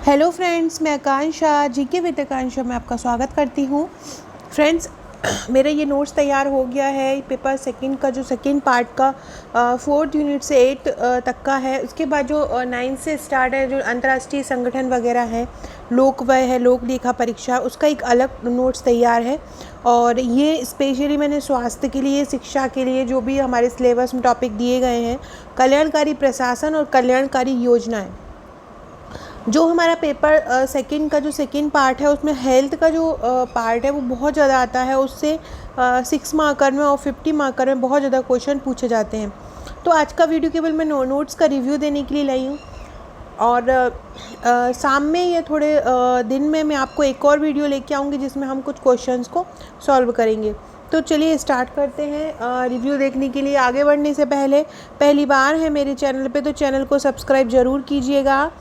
Hello friends, मैं आकांक्षा GK with आकांक्षा में आपका स्वागत करती हूँ। फ्रेंड्स, मेरा ये नोट्स तैयार हो गया है। पेपर सेकंड का जो सेकंड पार्ट का 4th यूनिट से 8 तक का है। उसके बाद जो 9 से स्टार्ट है, जो अंतर्राष्ट्रीय संगठन वगैरह है, लोकवय है, लोक लेखा परीक्षा, उसका एक अलग नोट्स तैयार है। और ये स्पेशली मैंने स्वास्थ्य के लिए, शिक्षा के लिए जो भी हमारे सिलेबस में टॉपिक दिए गए हैं, कल्याणकारी प्रशासन और कल्याणकारी योजनाएँ, जो हमारा पेपर सेकंड का जो सेकंड पार्ट है, उसमें हेल्थ का जो पार्ट है वो बहुत ज़्यादा आता है। उससे 6 मार्कर में और 50 मार्कर में बहुत ज़्यादा क्वेश्चन पूछे जाते हैं। तो आज का वीडियो केवल मैं नोट्स का रिव्यू देने के लिए लाई हूँ। और शाम में या थोड़े दिन में मैं आपको एक और वीडियो लेके आऊँगी जिसमें हम कुछ क्वेश्चंस को सॉल्व करेंगे। तो चलिए स्टार्ट करते हैं। रिव्यू देखने के लिए आगे बढ़ने से पहले, पहली बार है मेरे चैनल पे तो चैनल को सब्सक्राइब ज़रूर कीजिएगा,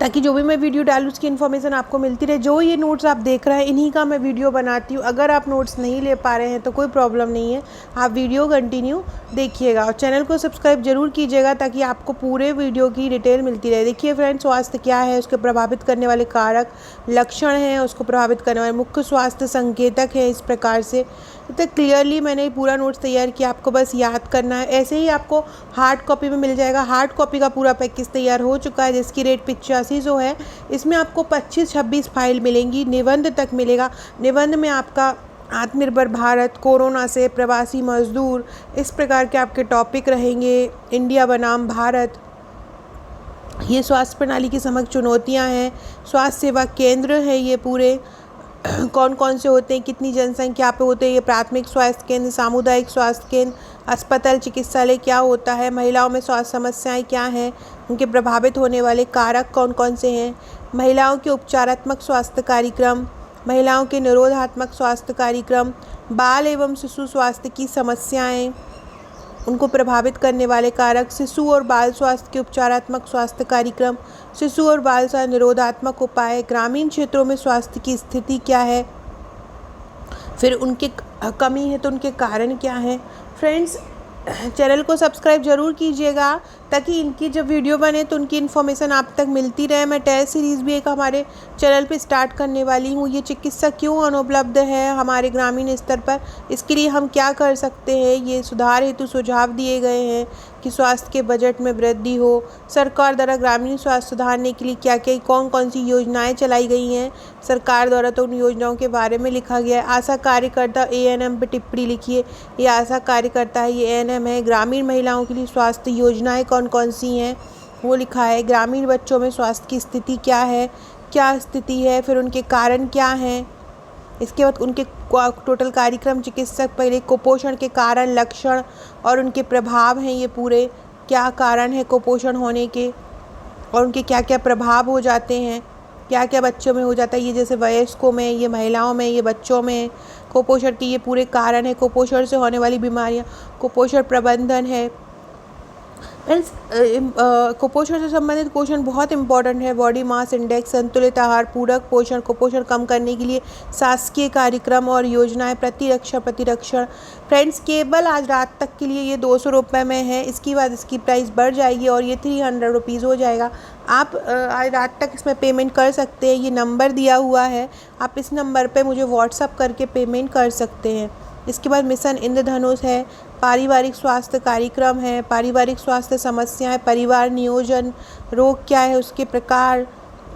ताकि जो भी मैं वीडियो डालूँ उसकी इन्फॉर्मेशन आपको मिलती रहे। जो ये नोट्स आप देख रहे हैं, इन्हीं का मैं वीडियो बनाती हूँ। अगर आप नोट्स नहीं ले पा रहे हैं तो कोई प्रॉब्लम नहीं है, आप वीडियो कंटिन्यू देखिएगा और चैनल को सब्सक्राइब जरूर कीजिएगा ताकि आपको पूरे वीडियो की डिटेल मिलती रहे। देखिए फ्रेंड्स, स्वास्थ्य क्या है, उसके प्रभावित करने वाले कारक, लक्षण हैं, उसको प्रभावित करने वाले मुख्य स्वास्थ्य संकेतक हैं। इस प्रकार से तो क्लियरली मैंने पूरा नोट्स तैयार किया, आपको बस याद करना है। ऐसे ही आपको हार्ड कॉपी में मिल जाएगा। हार्ड कॉपी का पूरा पैकेज तैयार हो चुका है, जिसकी रेट 8500 है। इसमें आपको 25-26 फाइल मिलेंगी, निबंध तक मिलेगा। निबंध में आपका आत्मनिर्भर भारत, कोरोना से प्रवासी मजदूर, इस प्रकार के आपके टॉपिक रहेंगे। इंडिया बनाम भारत, ये स्वास्थ्य प्रणाली की समग्र चुनौतियाँ हैं। स्वास्थ्य सेवा केंद्र है ये पूरे, कौन कौन से होते हैं, कितनी जनसंख्या पे होते हैं, ये प्राथमिक स्वास्थ्य केंद्र, सामुदायिक स्वास्थ्य केंद्र, अस्पताल, चिकित्सालय क्या होता है, महिलाओं में स्वास्थ्य समस्याएं क्या हैं, उनके प्रभावित होने वाले कारक कौन कौन से हैं, महिलाओं के उपचारात्मक स्वास्थ्य कार्यक्रम, महिलाओं के निरोधात्मक स्वास्थ्य कार्यक्रम, बाल एवं शिशु स्वास्थ्य की समस्याएँ, उनको प्रभावित करने वाले कारक, शिशु और बाल स्वास्थ्य के उपचारात्मक स्वास्थ्य कार्यक्रम, शिशु और बाल स्वास्थ्य निरोधात्मक उपाय, ग्रामीण क्षेत्रों में स्वास्थ्य की स्थिति क्या है, फिर उनके कमी है तो उनके कारण क्या है। फ्रेंड्स, चैनल को सब्सक्राइब ज़रूर कीजिएगा ताकि इनकी जब वीडियो बने तो उनकी इन्फॉर्मेशन आप तक मिलती रहे। मैं टेस्ट सीरीज़ भी एक हमारे चैनल पे स्टार्ट करने वाली हूँ। ये चिकित्सा क्यों अनुपलब्ध है हमारे ग्रामीण स्तर पर, इसके लिए हम क्या कर सकते हैं, ये सुधार हेतु सुझाव दिए गए हैं कि स्वास्थ्य के बजट में वृद्धि हो, सरकार द्वारा ग्रामीण स्वास्थ्य सुधारने के लिए क्या क्या कौन कौन सी योजनाएँ चलाई गई हैं सरकार द्वारा, तो उन योजनाओं के बारे में लिखा गया है। आशा कार्यकर्ता ANM पे टिप्पणी लिखिए। ये आशा कार्यकर्ता है, ये ANM है। ग्रामीण महिलाओं के लिए स्वास्थ्य योजनाएं कौन कौन सी हैं वो लिखा है। ग्रामीण बच्चों में स्वास्थ्य की स्थिति क्या है, क्या स्थिति है, फिर उनके कारण क्या हैं। इसके बाद उनके टोटल कार्यक्रम, चिकित्सक पहले कुपोषण के कारण, लक्षण और उनके प्रभाव हैं। ये पूरे क्या कारण है कुपोषण होने के और उनके क्या क्या प्रभाव हो जाते हैं, क्या क्या बच्चों में हो जाता है, ये जैसे वयस्कों में, ये महिलाओं में, ये बच्चों में। कुपोषण के ये पूरे कारण है, कुपोषण से होने वाली बीमारियां, कुपोषण प्रबंधन है। फ्रेंड्स, कुपोषण से संबंधित क्वेश्चन बहुत इंपॉर्टेंट है। बॉडी मास इंडेक्स, संतुलित आहार, पूरक पोषण, कुपोषण कम करने के लिए शासकीय कार्यक्रम और योजनाएं, प्रतिरक्षण। फ्रेंड्स, केवल आज रात तक के लिए ये 200 रुपये में है। इसके बाद इसकी प्राइस बढ़ जाएगी और ये 300 रुपीज़ हो जाएगा। आप आज रात तक इसमें पेमेंट कर सकते हैं। ये नंबर दिया हुआ है, आप इस नंबर पे मुझे व्हाट्सअप करके पेमेंट कर सकते हैं। इसके बाद मिशन इंद्रधनुष है, पारिवारिक स्वास्थ्य कार्यक्रम है, पारिवारिक स्वास्थ्य समस्याएं, परिवार नियोजन, रोग क्या है उसके प्रकार,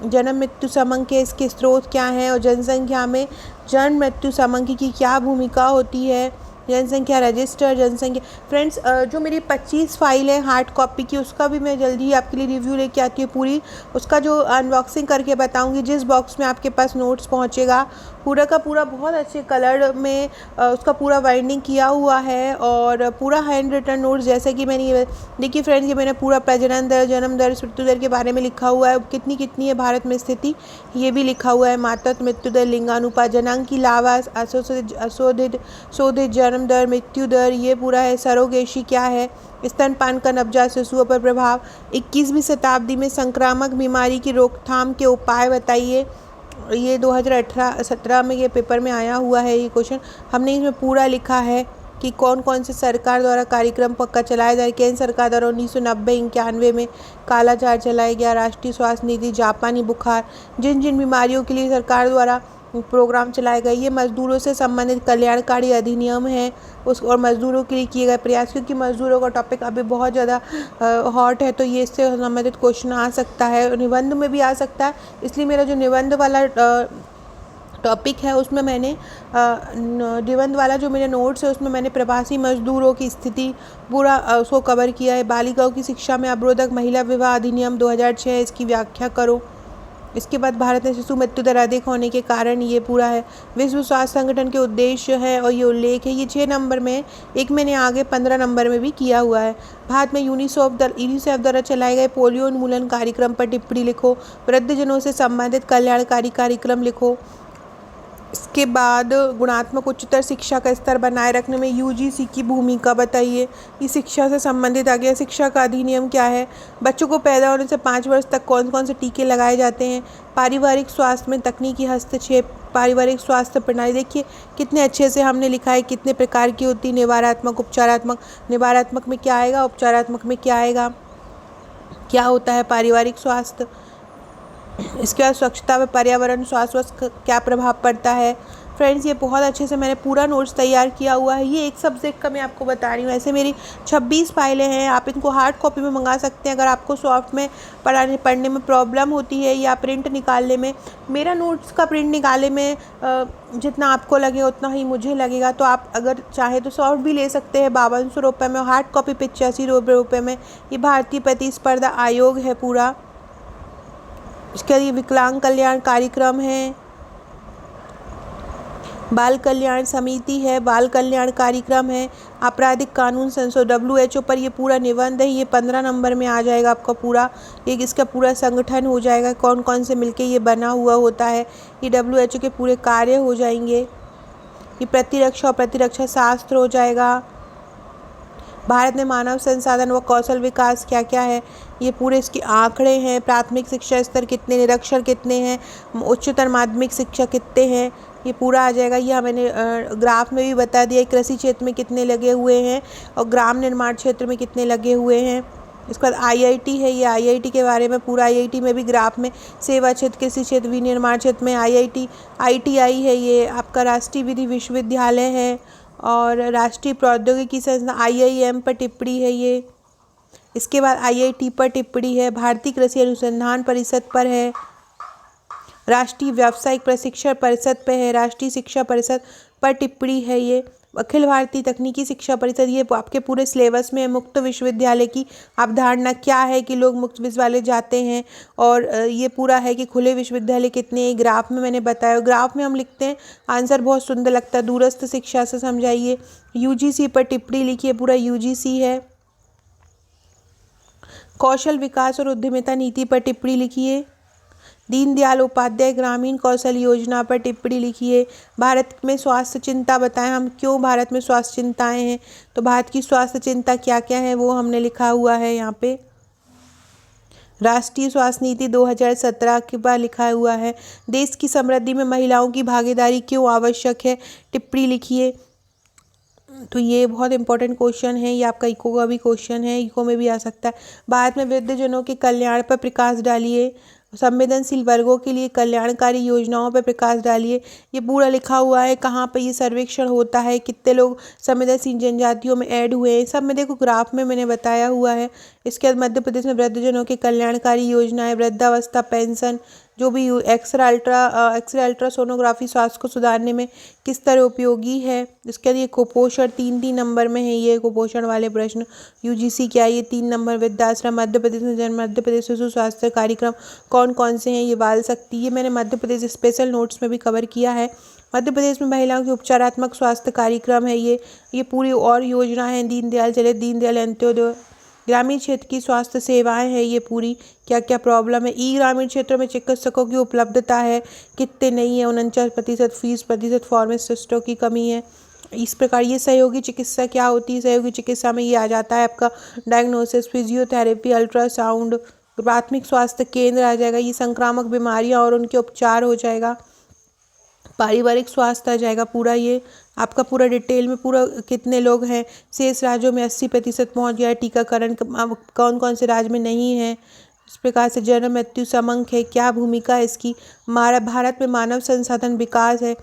जन्म मृत्यु समंक है, इसके स्रोत क्या हैं, और जनसंख्या में जन्म मृत्यु समंक की क्या भूमिका होती है, जनसंख्या रजिस्टर, जनसंख्या। फ्रेंड्स, जो मेरी 25 फाइल है हार्ड कॉपी की, उसका भी मैं जल्दी ही आपके लिए रिव्यू लेके आती हूँ पूरी। उसका जो अनबॉक्सिंग करके बताऊँगी। जिस बॉक्स में आपके पास नोट्स पहुँचेगा, पूरा का पूरा बहुत अच्छे कलर में उसका पूरा बाइंडिंग किया हुआ है और पूरा हैंड रिटन नोट्स, जैसे कि मैंने देखिए फ्रेंड्स, ये मैंने पूरा प्रजनन दर, जन्म दर, मृत्यु दर के बारे में लिखा हुआ है। कितनी कितनी है भारत में स्थिति, ये भी लिखा हुआ है। मातृत्व मृत्यु दर, लिंगानुपात, जनांक की लावा, शोधित जन्म दर, मृत्यु दर, ये पूरा है। सरोगेशी क्या है, स्तनपान का नवजात शिशुओं पर प्रभाव, 21वीं शताब्दी में संक्रामक बीमारी की रोकथाम के उपाय बताइए। ये 2018-17 में ये पेपर में आया हुआ है ये क्वेश्चन। हमने इसमें पूरा लिखा है कि कौन कौन से सरकार द्वारा कार्यक्रम पक्का चलाया जाए। केंद्र सरकार द्वारा 1990-91 में कालाजार चलाया गया। राष्ट्रीय स्वास्थ्य नीति, जापानी बुखार, जिन जिन बीमारियों के लिए सरकार द्वारा प्रोग्राम चलाए गए। ये मजदूरों से संबंधित कल्याणकारी अधिनियम है उस और मजदूरों के लिए किए गए प्रयास, क्योंकि मजदूरों का टॉपिक अभी बहुत ज़्यादा हॉट है, तो ये इससे संबंधित क्वेश्चन आ सकता है, निबंध में भी आ सकता है। इसलिए मेरा जो निबंध वाला टॉपिक है उसमें मैंने निबंध वाला जो मेरे नोट्स है उसमें मैंने प्रवासी मजदूरों की स्थिति पूरा उसको कवर किया है। बालिकाओं की शिक्षा में अवरोधक महिला विवाह अधिनियम 2006, इसकी व्याख्या करो। इसके बाद भारत में शिशु मृत्यु दर अधिक होने के कारण ये पूरा है। विश्व स्वास्थ्य संगठन के उद्देश्य है और ये उल्लेख है, ये 6 नंबर में, एक मैंने आगे 15 नंबर में भी किया हुआ है। भारत में यूनिसेफ द्वारा चलाए गए पोलियो उन्मूलन कार्यक्रम पर टिप्पणी लिखो। वृद्धजनों से संबंधित कल्याणकारी कार्यक्रम लिखो। इसके बाद गुणात्मक उच्चतर शिक्षा का स्तर बनाए रखने में यूजीसी की भूमिका बताइए। ये शिक्षा से संबंधित आ गया। शिक्षा का अधिनियम क्या है। बच्चों को पैदा होने से 5 वर्ष तक कौन कौन से टीके लगाए जाते हैं। पारिवारिक स्वास्थ्य में तकनीकी हस्तक्षेप। पारिवारिक स्वास्थ्य प्रणाली, देखिए कितने अच्छे से हमने लिखा है, कितने प्रकार की होती है। निवारात्मक, उपचारात्मक। निवारात्मक में क्या आएगा, उपचारात्मक में क्या आएगा, क्या होता है पारिवारिक स्वास्थ्य। इसके बाद स्वच्छता व पर्यावरण स्वास्थ्य का क्या प्रभाव पड़ता है। फ्रेंड्स, ये बहुत अच्छे से मैंने पूरा नोट्स तैयार किया हुआ है। ये एक सब्जेक्ट का मैं आपको बता रही हूँ। ऐसे मेरी 26 फाइलें हैं। आप इनको हार्ड कॉपी में मंगा सकते हैं अगर आपको सॉफ्ट में पढ़ने में प्रॉब्लम होती है या प्रिंट निकालने में। मेरा नोट्स का प्रिंट निकालने में जितना आपको लगे उतना ही मुझे लगेगा, तो आप अगर चाहे तो सॉफ्ट भी ले सकते हैं 5200 रुपये में, हार्ड कॉपी 85 रुपये में। ये भारतीय प्रतिस्पर्धा आयोग है पूरा। इसके लिए विकलांग कल्याण कार्यक्रम है, बाल कल्याण समिति है, बाल कल्याण कार्यक्रम है, आपराधिक कानून संशोधन WHO पर ये पूरा निबंध है। ये 15 नंबर में आ जाएगा आपका पूरा। एक इसका पूरा संगठन हो जाएगा, कौन कौन से मिलके ये बना हुआ होता है। ये WHO के पूरे कार्य हो जाएंगे। ये प्रतिरक्षा और प्रतिरक्षा शास्त्र हो जाएगा। भारत में मानव संसाधन व कौशल विकास क्या क्या है, ये पूरे इसके आंकड़े हैं। प्राथमिक शिक्षा स्तर कितने, निरक्षर कितने हैं, उच्चतर माध्यमिक शिक्षा कितने हैं, ये पूरा आ जाएगा। ये मैंने ग्राफ में भी बता दिया। कृषि क्षेत्र में कितने लगे हुए हैं और ग्राम निर्माण क्षेत्र में कितने लगे हुए हैं। इसके बाद IIT है, ये IIT के बारे में पूरा, IIT में भी ग्राफ में सेवा क्षेत्र, कृषि क्षेत्र, विनिर्माण क्षेत्र में ITI है। ये आपका राष्ट्रीय विधि विश्वविद्यालय है और राष्ट्रीय प्रौद्योगिकी संस्थान IIM पर टिप्पणी है ये। इसके बाद IIT पर टिप्पणी है, भारतीय कृषि अनुसंधान परिषद पर है, राष्ट्रीय व्यावसायिक प्रशिक्षण परिषद पे है, राष्ट्रीय शिक्षा परिषद पर टिप्पणी है ये। अखिल भारतीय तकनीकी शिक्षा परिषद, ये आपके पूरे सिलेबस में। मुक्त विश्वविद्यालय की अवधारणा क्या है कि लोग मुक्त विश्वविद्यालय जाते हैं, और ये पूरा है कि खुले विश्वविद्यालय कितने हैं। ग्राफ में मैंने बताया, ग्राफ में हम लिखते हैं, आंसर बहुत सुंदर लगता है। दूरस्थ शिक्षा से समझाइए। UGC पर टिप्पणी लिखिए, पूरा UGC है। कौशल विकास और उद्यमिता नीति पर टिप्पणी लिखिए। दीनदयाल उपाध्याय ग्रामीण कौशल योजना पर टिप्पणी लिखिए। भारत में स्वास्थ्य चिंता बताएं, हम क्यों भारत में स्वास्थ्य चिंताएं हैं, तो भारत की स्वास्थ्य चिंता क्या क्या है वो हमने लिखा हुआ है यहाँ पे। राष्ट्रीय स्वास्थ्य नीति 2017 के बाद लिखा हुआ है। देश की समृद्धि में महिलाओं की भागीदारी क्यों आवश्यक है, टिप्पणी लिखिए। तो ये बहुत इंपॉर्टेंट क्वेश्चन है, ये आपका इको का भी क्वेश्चन है, इको में भी आ सकता है। भारत में वृद्धजनों के कल्याण पर प्रकाश डालिए। संवेदनशील वर्गों के लिए कल्याणकारी योजनाओं पर प्रकाश डालिए। ये पूरा लिखा हुआ है, कहाँ पे ये सर्वेक्षण होता है, कितने लोग संवेदनशील जनजातियों में ऐड हुए हैं, सब में देखो ग्राफ में मैंने बताया हुआ है। इसके बाद मध्य प्रदेश में वृद्धजनों की कल्याणकारी योजनाएं, वृद्धावस्था पेंशन, जो भी एक्सरे अल्ट्रासोनोग्राफी स्वास्थ्य को सुधारने में किस तरह उपयोगी है। इसके बाद ये कुपोषण 3 नंबर में है, ये कुपोषण वाले प्रश्न। UGC क्या है, ये 3 नंबर। वृद्धाश्रम, मध्य प्रदेश में जन्म, मध्य प्रदेश शिशु स्वास्थ्य कार्यक्रम कौन कौन से हैं, ये बाल शक्ति, ये मैंने मध्य प्रदेश स्पेशल नोट्स में भी कवर किया है। मध्य प्रदेश में महिलाओं के उपचारात्मक स्वास्थ्य कार्यक्रम है ये पूरी और योजना है। दीनदयाल अंत्योदय। ग्रामीण क्षेत्र की स्वास्थ्य सेवाएं हैं, ये पूरी क्या क्या प्रॉब्लम है। ग्रामीण क्षेत्रों में चिकित्सकों की उपलब्धता है कितने नहीं है, 49% फीस प्रतिशत, फार्मासिस्टों की कमी है। इस प्रकार ये सहयोगी चिकित्सा क्या होती है, सहयोगी चिकित्सा में ये आ जाता है आपका डायग्नोसिस, फिजियोथेरेपी, अल्ट्रासाउंड। प्राथमिक स्वास्थ्य केंद्र आ जाएगा, ये संक्रामक बीमारियां और उनके उपचार हो जाएगा। पारिवारिक स्वास्थ्य आ जाएगा पूरा, ये आपका पूरा डिटेल में पूरा कितने लोग हैं, शेष राज्यों में 80% पहुँच गया है टीकाकरण, कौन कौन से राज्य में नहीं है। इस प्रकार से जन्म मृत्यु समंक है, क्या भूमिका है इसकी। हमारा भारत में मानव संसाधन विकास है,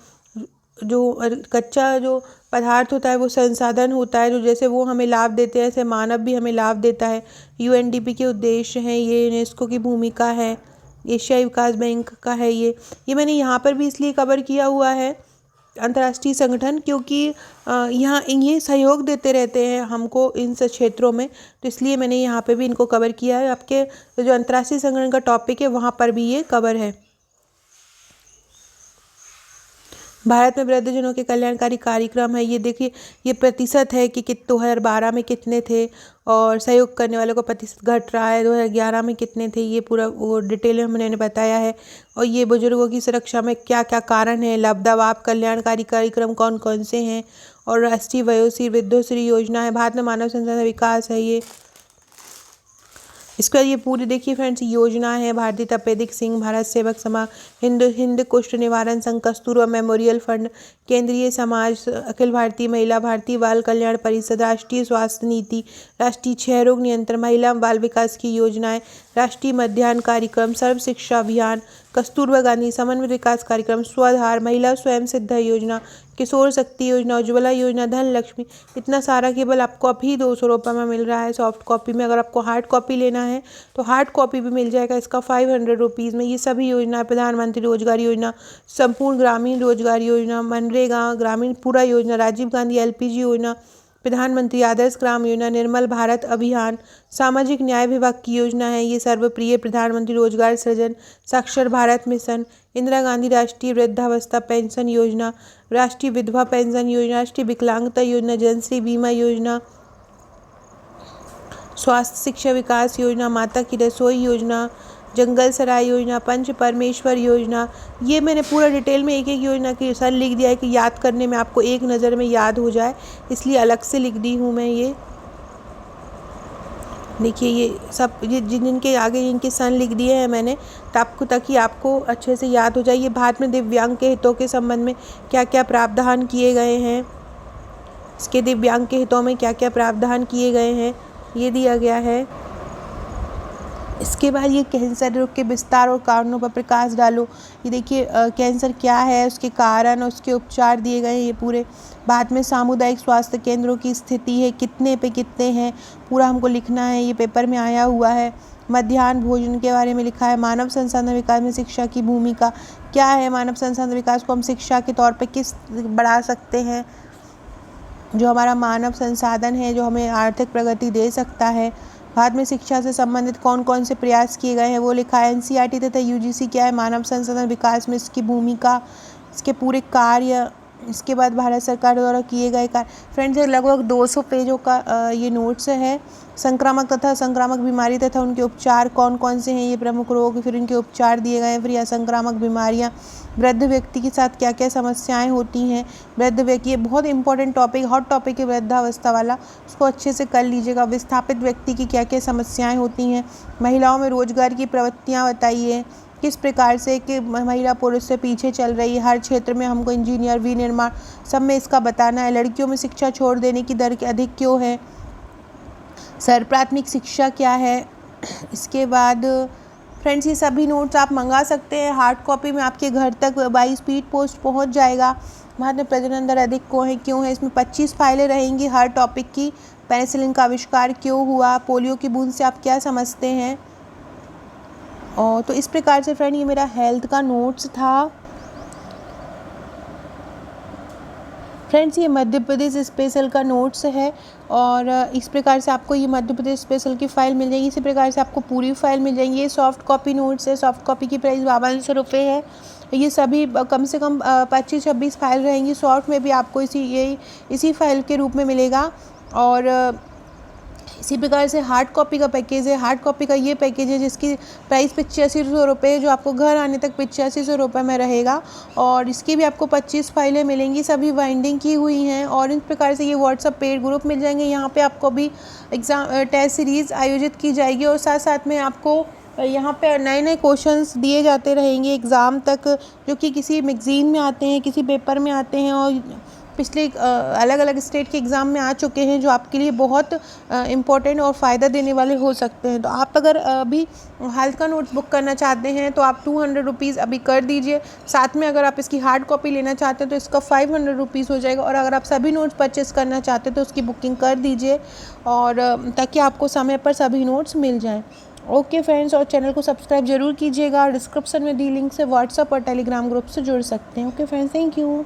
जो कच्चा जो पदार्थ होता है वो संसाधन होता है, जो जैसे वो हमें लाभ देते हैं ऐसे मानव भी हमें लाभ देता है। यूएनडीपी के उद्देश्य हैं, ये यूनेस्को की भूमिका है, एशियाई विकास बैंक का है ये मैंने यहाँ पर भी इसलिए कवर किया हुआ है अंतर्राष्ट्रीय संगठन, क्योंकि यहाँ ये सहयोग देते रहते हैं हमको इन सब क्षेत्रों में, तो इसलिए मैंने यहाँ पे भी इनको कवर किया है। आपके जो अंतर्राष्ट्रीय संगठन का टॉपिक है वहाँ पर भी ये कवर है। भारत में वृद्धजनों के कल्याणकारी कार्यक्रम है, ये देखिए ये प्रतिशत है कि 2012 में कितने थे और सहयोग करने वालों का प्रतिशत घट रहा है, 2011 में कितने थे, ये पूरा वो डिटेल में मैंने बताया है। और ये बुजुर्गों की सुरक्षा में क्या क्या कारण है, लाभ कल्याणकारी कार्यक्रम कौन कौन से हैं, और राष्ट्रीय वयोश्री वृद्धोश्री योजना है। भारत में मानव संसाधन विकास है ये। इसके बाद ये पूरी देखिए फ्रेंड्स योजना है, भारतीय तपेदिक सिंह, भारत सेवक समाज, हिंद कुष्ठ निवारण संघ, कस्तूरबा मेमोरियल फंड, केंद्रीय समाज, अखिल भारतीय महिला, भारतीय बाल कल्याण परिषद, राष्ट्रीय स्वास्थ्य नीति, राष्ट्रीय क्षय रोग नियंत्रण, महिला बाल विकास की योजनाएं, राष्ट्रीय मध्याह्न कार्यक्रम, सर्व शिक्षा अभियान, कस्तूरबा गांधी समन्वित विकास कार्यक्रम, स्वधार, महिला स्वयं सिद्धा योजना, किशोर शक्ति योजना, उज्ज्वला योजना, धन लक्ष्मी। इतना सारा केवल आपको अभी 200 रुपये में मिल रहा है सॉफ्ट कॉपी में। अगर आपको हार्ड कॉपी लेना है तो हार्ड कॉपी भी मिल जाएगा इसका 500 रुपीज़ में। ये सभी योजना, प्रधानमंत्री रोजगार योजना, संपूर्ण ग्रामीण रोजगार योजना, मनरेगा ग्रामीण पूरा योजना, राजीव गांधी एलपीजी योजना, प्रधानमंत्री आदर्श ग्राम योजना, निर्मल भारत अभियान, सामाजिक न्याय विभाग की योजना है ये सर्वप्रिय प्रधानमंत्री रोजगार सृजन, साक्षर भारत मिशन, इंदिरा गांधी राष्ट्रीय वृद्धावस्था पेंशन योजना, राष्ट्रीय विधवा पेंशन योजना, राष्ट्रीय विकलांगता योजना, जनश्री बीमा योजना, स्वास्थ्य शिक्षा विकास योजना, माता की रसोई योजना, जंगल सराय योजना, पंच परमेश्वर योजना। ये मैंने पूरा डिटेल में एक एक योजना की सर लिख दिया है कि याद करने में आपको एक नज़र में याद हो जाए, इसलिए अलग से लिख दी हूँ मैं ये। देखिए ये सब ये जिनके आगे जिनके सन लिख दिए हैं मैंने ताकि आपको अच्छे से याद हो जाए। ये भारत में दिव्यांग के हितों के संबंध में क्या क्या प्रावधान किए गए हैं, इसके दिव्यांग के हितों में क्या क्या प्रावधान किए गए हैं ये दिया गया है। इसके बाद ये कैंसर रोग के विस्तार और कारणों पर प्रकाश डालो। ये देखिए कैंसर क्या है, उसके कारण और उसके उपचार दिए गए हैं ये पूरे। बाद में सामुदायिक स्वास्थ्य केंद्रों की स्थिति है, कितने पे कितने हैं पूरा हमको लिखना है, ये पेपर में आया हुआ है। मध्याह्न भोजन के बारे में लिखा है। मानव संसाधन विकास में शिक्षा की भूमिका क्या है, मानव संसाधन विकास को हम शिक्षा के तौर पर किस बढ़ा सकते हैं, जो हमारा मानव संसाधन है जो हमें आर्थिक प्रगति दे सकता है। भारत में शिक्षा से संबंधित कौन कौन से प्रयास किए गए हैं वो लिखा है। एनसीईआरटी तथा यूजीसी क्या है, मानव संसाधन विकास में इसकी भूमिका, इसके पूरे कार्य। इसके बाद भारत सरकार द्वारा किए गए कार्य। फ्रेंड्स ये लगभग 200 पेजों का ये नोट्स है। संक्रामक तथा संक्रामक बीमारी तथा उनके उपचार कौन कौन से हैं, ये प्रमुख रोग, फिर इनके उपचार दिए गए हैं। फिर यह संक्रामक बीमारियाँ, वृद्ध व्यक्ति के साथ क्या क्या समस्याएं होती हैं, वृद्ध व्यक्ति, ये बहुत इंपॉर्टेंट टॉपिक, हॉट टॉपिक है वृद्धावस्था वाला, उसको अच्छे से कर लीजिएगा। विस्थापित व्यक्ति की क्या क्या समस्याएं होती हैं। महिलाओं में रोजगार की प्रवृत्तियाँ बताइए, किस प्रकार से कि महिला पुरुष से पीछे चल रही है, हर क्षेत्र में हमको इंजीनियर विनिर्माण सब में इसका बताना है। लड़कियों में शिक्षा छोड़ देने की दर अधिक क्यों है, सर प्राथमिक शिक्षा क्या है। इसके बाद फ्रेंड्स ये सभी नोट्स आप मंगा सकते हैं, हार्ड कॉपी में आपके घर तक बाई स्पीड पोस्ट पहुंच जाएगा। भारत में प्रजनन दर अधिक क्यों है, इसमें 25 फाइलें रहेंगी हर टॉपिक की। पेनिसिलिन का आविष्कार क्यों हुआ, पोलियो की बूंद से आप क्या समझते हैं। और तो इस प्रकार से फ्रेंड ये मेरा हेल्थ का नोट्स था। फ्रेंड्स ये मध्य प्रदेश स्पेशल का नोट्स है और इस प्रकार से आपको ये मध्य प्रदेश स्पेशल की फ़ाइल मिल जाएगी। इसी प्रकार से आपको पूरी फाइल मिल जाएगी। ये सॉफ्ट कॉपी नोट्स है, सॉफ्ट कॉपी की प्राइस 5200 रुपये है। ये सभी कम से कम 25-26 फाइल रहेंगी। सॉफ्ट में भी आपको इसी फाइल के रूप में मिलेगा। और इसी प्रकार से हार्ड कॉपी का पैकेज है। हार्ड कॉपी का ये पैकेज है जिसकी प्राइस 8500 रुपये है, जो आपको घर आने तक 8500 रुपये में रहेगा। और इसकी भी आपको 25 फाइलें मिलेंगी, सभी बाइंडिंग की हुई हैं। और इस प्रकार से ये व्हाट्सअप पेड ग्रुप मिल जाएंगे। यहाँ पे आपको भी एग्ज़ाम टेस्ट सीरीज़ आयोजित की जाएगी और साथ साथ में आपको यहाँ पे नए नए क्वेश्चंस दिए जाते रहेंगे एग्ज़ाम तक, जो कि किसी मैगज़ीन में आते हैं, किसी पेपर में आते हैं और पिछले अलग अलग स्टेट के एग्ज़ाम में आ चुके हैं, जो आपके लिए बहुत इम्पोर्टेंट और फ़ायदा देने वाले हो सकते हैं। तो आप अगर अभी हेल्थ का नोट्स बुक करना चाहते हैं तो आप 200 रुपीज़ अभी कर दीजिए। साथ में अगर आप इसकी हार्ड कॉपी लेना चाहते हैं तो इसका 500 रुपीज़ हो जाएगा। और अगर आप सभी नोट्स परचेज़ करना चाहते हैं तो उसकी बुकिंग कर दीजिए, और ताकि आपको समय पर सभी नोट्स मिल जाएँ। ओके फ्रेंड्स, और चैनल को सब्सक्राइब जरूर कीजिएगा। डिस्क्रिप्शन में दी लिंक से व्हाट्सएप और टेलीग्राम ग्रुप से जुड़ सकते हैं। Okay friends, thank you.